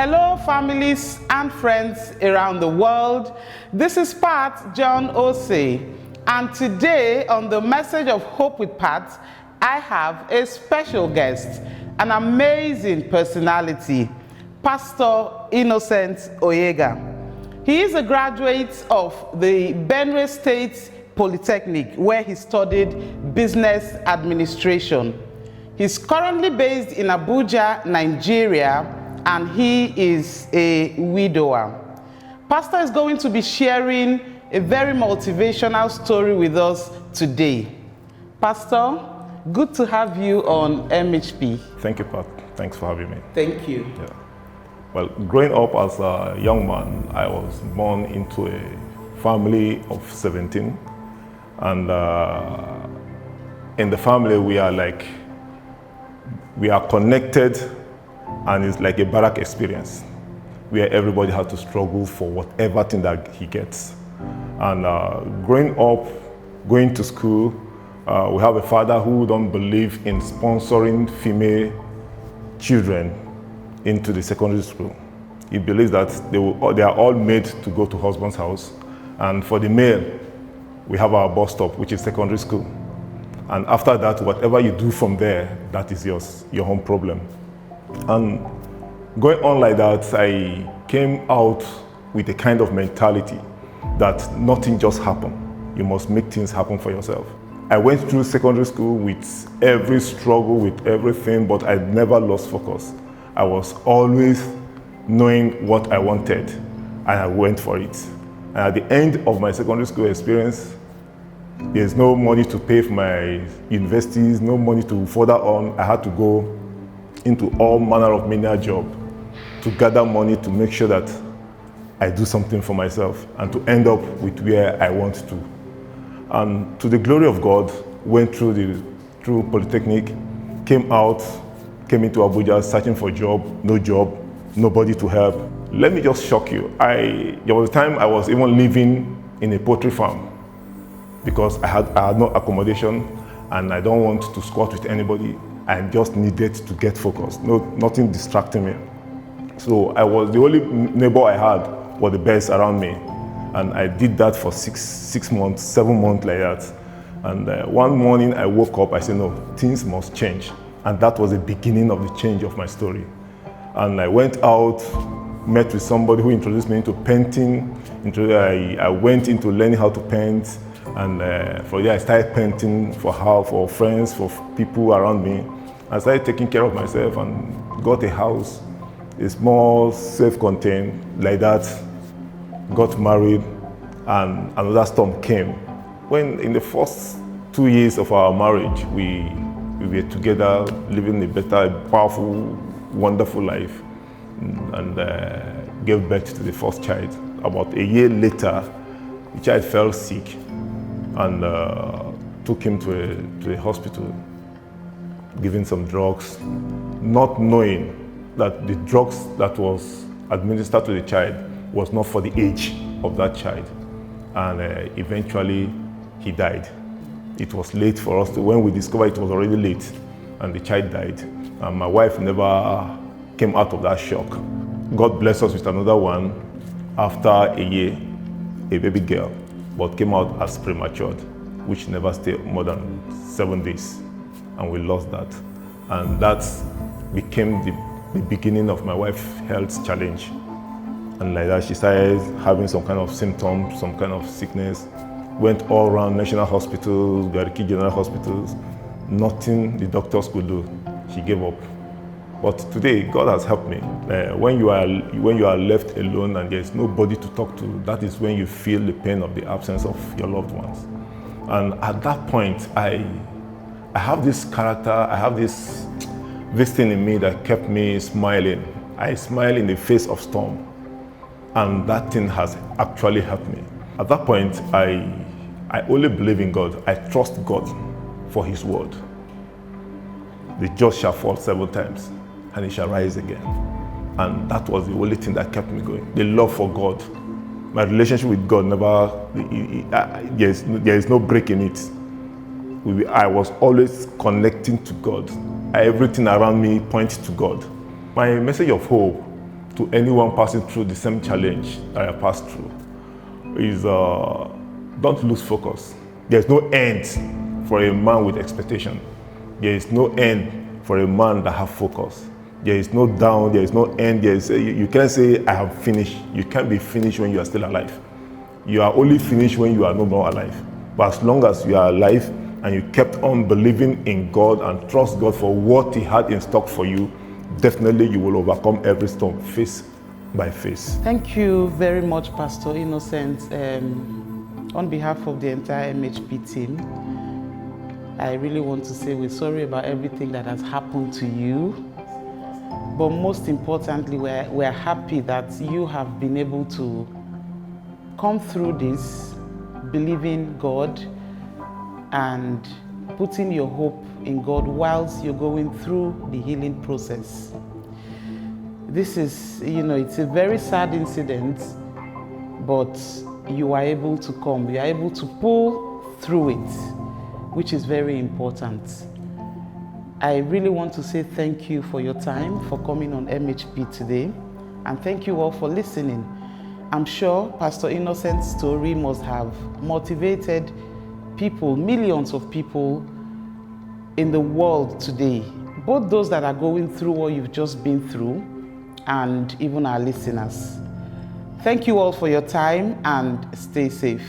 Hello, families and friends around the world. This is Pat John-Oseh, and today on the Message of Hope with Pat, I have a special guest, an amazing personality, Pastor Innocent Oyega. He is a graduate of the Benue State Polytechnic, where he studied business administration. He's currently based in Abuja, Nigeria, and he is a widower. Pastor is going to be sharing a very motivational story with us today. Pastor, good to have you on MHP. Thank you, Pat. Thanks for having me. Thank you. Yeah. Well, growing up as a young man, I was born into a family of 17. And in the family, we are connected, and it's like a barrack experience where everybody has to struggle for whatever thing that he gets. And growing up, going to school, we have a father who don't believe in sponsoring female children into the secondary school. He believes that they are all made to go to husband's house. And for the male, we have our bus stop, which is secondary school. And after that, whatever you do from there, that is your own problem. And going on like that, I came out with a kind of mentality that nothing just happened. You must make things happen for yourself. I went through secondary school with every struggle, with everything, but I never lost focus. I was always knowing what I wanted, and I went for it. And at the end of my secondary school experience, there's no money to pay for my universities, no money to further on. I had to go into all manner of menial job to gather money to make sure that I do something for myself and to end up with where I want to. And to the glory of God, went through Polytechnic, came into Abuja searching for job, nobody to help. Let me just shock you. There was a time I was even living in a poultry farm because I had no accommodation and I don't want to squat with anybody. I just needed to get focused, nothing distracting me. So I was the only neighbor I had were the birds around me. And I did that for 6 months, 7 months like that. And one morning I woke up, I said, no, things must change. And that was the beginning of the change of my story. And I went out, met with somebody who introduced me into painting. I went into learning how to paint. And from there I started painting for friends, for people around me. I started taking care of myself and got a house, a small, self-contained, like that. Got married, and another storm came. When in the first 2 years of our marriage, we were together, living a better, powerful, wonderful life, and gave birth to the first child. About a year later, the child fell sick, and took him to a hospital, giving some drugs, not knowing that the drugs that was administered to the child was not for the age of that child. And eventually he died. It was late for us. When we discovered it was already late, and the child died. And my wife never came out of that shock. God blessed us with another one after a year, a baby girl, but came out as prematured, which never stayed more than 7 days. And we lost that. And that became the beginning of my wife's health challenge. And like that, she started having some kind of symptoms, some kind of sickness. Went all around national hospitals, Gariki general hospitals. Nothing the doctors could do. She gave up. But today, God has helped me. When you are left alone and there's nobody to talk to, that is when you feel the pain of the absence of your loved ones. And at that point, I have this character, I have this thing in me that kept me smiling. I smile in the face of storm. And that thing has actually helped me. At that point, I only believe in God. I trust God for His word. The just shall fall 7 times, and he shall rise again. And that was the only thing that kept me going. The love for God. My relationship with God there is no break in it. I was always connecting to God. Everything around me points to God. My message of hope to anyone passing through the same challenge that I passed through is don't lose focus. There's no end for a man with expectation. There is no end for a man that have focus. There is no down, there is no end. You can't say, I have finished. You can't be finished when you are still alive. You are only finished when you are no more alive. But as long as you are alive and you kept on believing in God and trust God for what He had in stock for you, definitely you will overcome every storm face by face. Thank you very much, Pastor Innocent. On behalf of the entire MHP team, I really want to say we're sorry about everything that has happened to you. But most importantly, we're happy that you have been able to come through this, believing God and putting your hope in God whilst you're going through the healing process. This is, it's a very sad incident, but you are able to come. You are able to pull through it, which is very important. I really want to say thank you for your time, for coming on MHP today, and thank you all for listening. I'm sure Pastor Innocent's story must have motivated people, millions of people in the world today, both those that are going through what you've just been through and even our listeners. Thank you all for your time and stay safe.